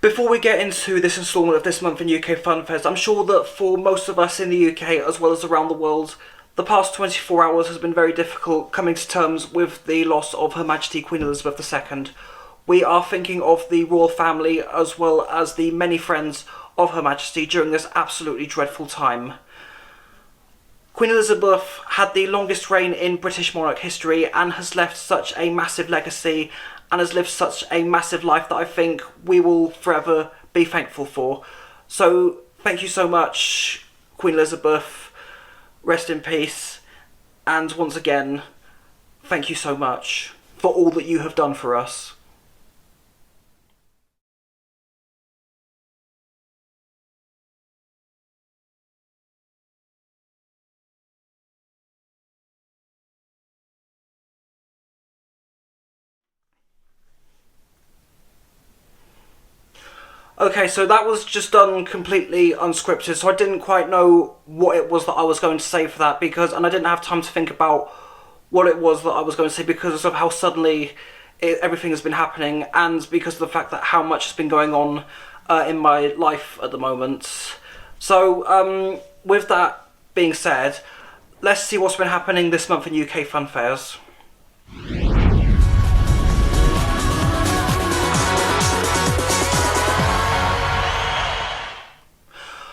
Before we get into this instalment of this month in UK Funfairs, I'm sure that for most of us in the UK as well as around the world, the past 24 hours has been very difficult coming to terms with the loss of Her Majesty Queen Elizabeth II. We are thinking of the royal family as well as the many friends of Her Majesty during this absolutely dreadful time. Queen Elizabeth had the longest reign in British monarch history and has left such a massive legacy and has lived such a massive life that I think we will forever be thankful for. So thank you so much, Queen Elizabeth. Rest in peace. And once again, thank you so much for all that you have done for us. Okay, so that was just done completely unscripted, so I didn't quite know what it was that I was going to say for that, and I didn't have time to think about what it was that I was going to say because of how suddenly everything has been happening, and because of the fact that how much has been going on in my life at the moment. So, with that being said, let's see what's been happening this month in UK Funfairs.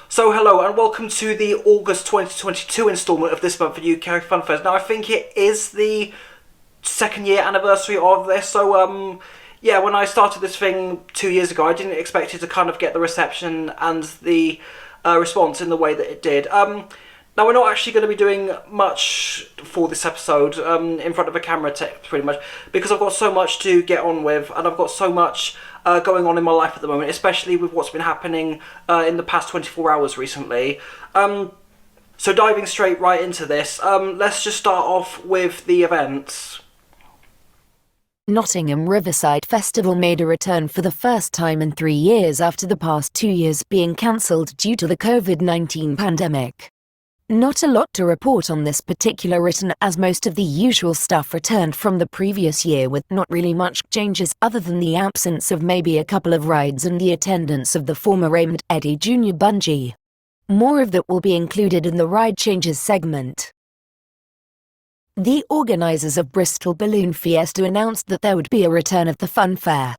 So hello and welcome to the August 2022 instalment of this month for UK Funfairs. Now I think it is the second year anniversary of this, so yeah, when I started this thing 2 years ago I didn't expect it to kind of get the reception and the response in the way that it did. Now we're not actually going to be doing much for this episode in front of a camera pretty much, because I've got so much to get on with and I've got so much going on in my life at the moment, especially with what's been happening in the past 24 hours recently. So diving straight right into this, let's just start off with the events. Nottingham Riverside Festival made a return for the first time in 3 years after the past 2 years being cancelled due to the COVID-19 pandemic. Not a lot to report on this particular written, as most of the usual stuff returned from the previous year with not really much changes other than the absence of maybe a couple of rides and the attendance of the former Raymond Eddie Jr. bungee. More of that will be included in the ride changes segment. The organisers of Bristol Balloon Fiesta announced that there would be a return of the Funfair.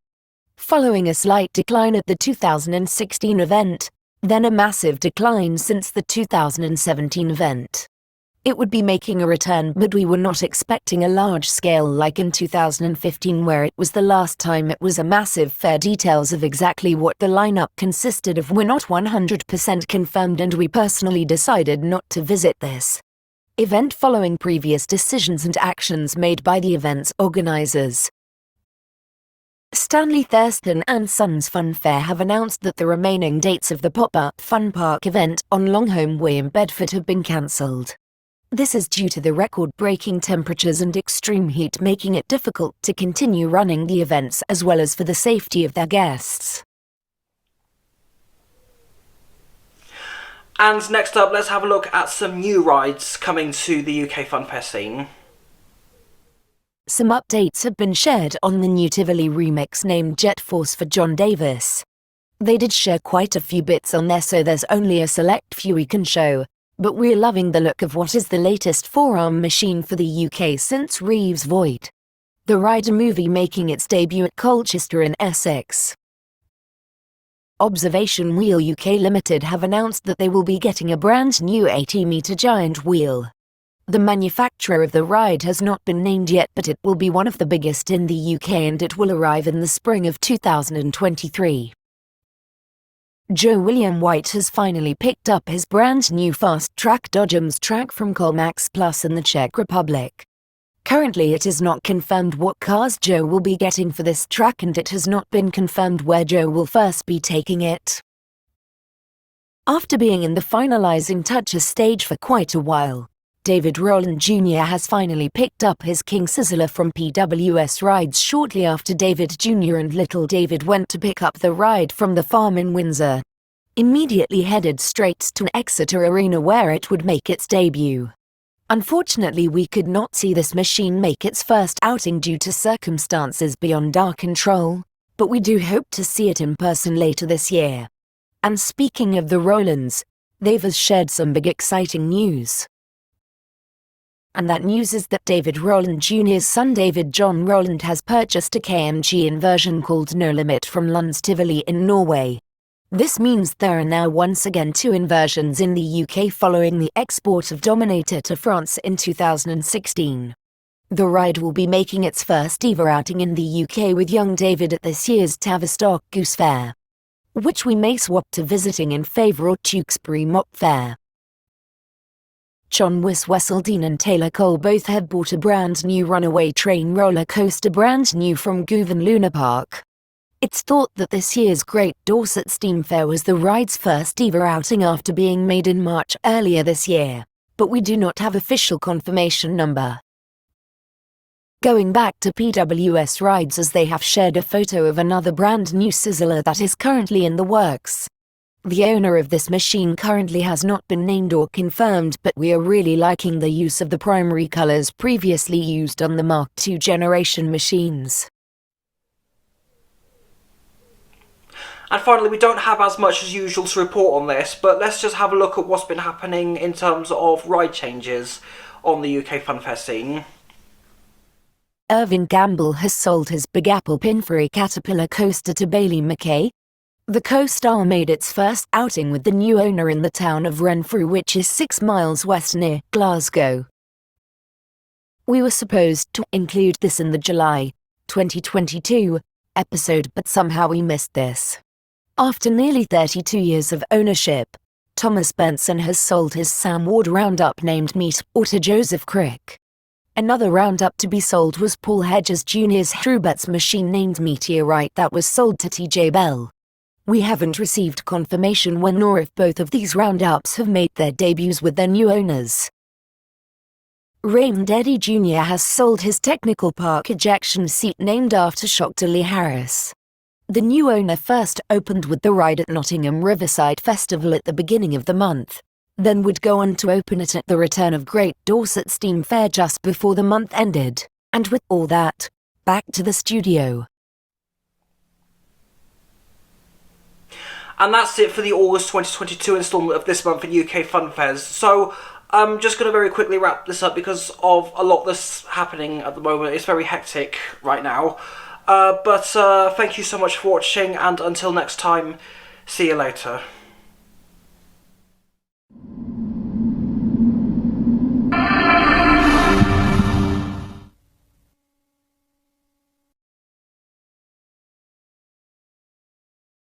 Following a slight decline at the 2016 event, then a massive decline since the 2017 event. It would be making a return, but we were not expecting a large scale like in 2015 where it was the last time it was a massive fair. Details of exactly what the lineup consisted of were not 100% confirmed, and we personally decided not to visit this event following previous decisions and actions made by the event's organisers. Stanley Thurston and Sons Funfair have announced that the remaining dates of the pop-up Fun Park event on Longholm Way in Bedford have been cancelled. This is due to the record-breaking temperatures and extreme heat making it difficult to continue running the events, as well as for the safety of their guests. And next up, let's have a look at some new rides coming to the UK Funfair scene. Some updates have been shared on the new Tivoli remix named Jet Force for John Davis. They did share quite a few bits on there, so there's only a select few we can show, but we're loving the look of what is the latest four-arm machine for the UK since Reeves Void. The Rider movie making its debut at Colchester in Essex. Observation Wheel UK Limited have announced that they will be getting a brand new 80-metre giant wheel. The manufacturer of the ride has not been named yet, but it will be one of the biggest in the UK and it will arrive in the spring of 2023. Joe William White has finally picked up his brand new fast-track Dodgems track from Colmax Plus in the Czech Republic. Currently it is not confirmed what cars Joe will be getting for this track, and it has not been confirmed where Joe will first be taking it. After being in the finalising touches stage for quite a while, David Rowland Jr. has finally picked up his King Sizzler from PWS Rides shortly after David Jr. and Little David went to pick up the ride from the farm in Windsor. Immediately headed straight to Exeter Arena where it would make its debut. Unfortunately, we could not see this machine make its first outing due to circumstances beyond our control. but we do hope to see it in person later this year. And speaking of the Rowlands, they've shared some big exciting news. And that news is that David Rowland Jr.'s son David John Rowland has purchased a KMG inversion called No Limit from Lunds Tivoli in Norway. This means there are now once again 2 inversions in the UK following the export of Dominator to France in 2016. The ride will be making its first ever outing in the UK with young David at this year's Tavistock Goose Fair, which we may swap to visiting in favour of Tewkesbury Mock Fair. John Wesseldine and Taylor Cole both have bought a brand new runaway train roller coaster brand new from Govan Luna Park. It's thought that this year's Great Dorset Steam Fair was the ride's first ever outing after being made in March earlier this year, but we do not have official confirmation number. Going back to PWS rides, as they have shared a photo of another brand new Sizzler that is currently in the works. The owner of this machine currently has not been named or confirmed, but we are really liking the use of the primary colours previously used on the Mark II generation machines. And finally, we don't have as much as usual to report on this, but let's just have a look at what's been happening in terms of ride changes on the UK funfair scene. Irving Gamble has sold his Big Apple Pinfree Caterpillar coaster to Bailey Mackay. The coaster made its first outing with the new owner in the town of Renfrew, which is 6 miles west near Glasgow. We were supposed to include this in the July 2022 episode, but somehow we missed this. After nearly 32 years of ownership, Thomas Benson has sold his Sam Ward Roundup named Meat Or to Joseph Crick. Another Roundup to be sold was Paul Hedges Jr.'s Trubets machine named Meteorite that was sold to TJ Bell. We haven't received confirmation when or if both of these Roundups have made their debuts with their new owners. Raymond Eddy Jr. has sold his Technical Park ejection seat named after Dr. Lee Harris. The new owner first opened with the ride at Nottingham Riverside Festival at the beginning of the month, then would go on to open it at the return of Great Dorset Steam Fair just before the month ended, and with all that, back to the studio. And that's it for the August 2022 instalment of This Month in UK Funfairs. So I'm just going to very quickly wrap this up because of a lot that's happening at the moment. It's very hectic right now. But thank you so much for watching, and until next time, see you later.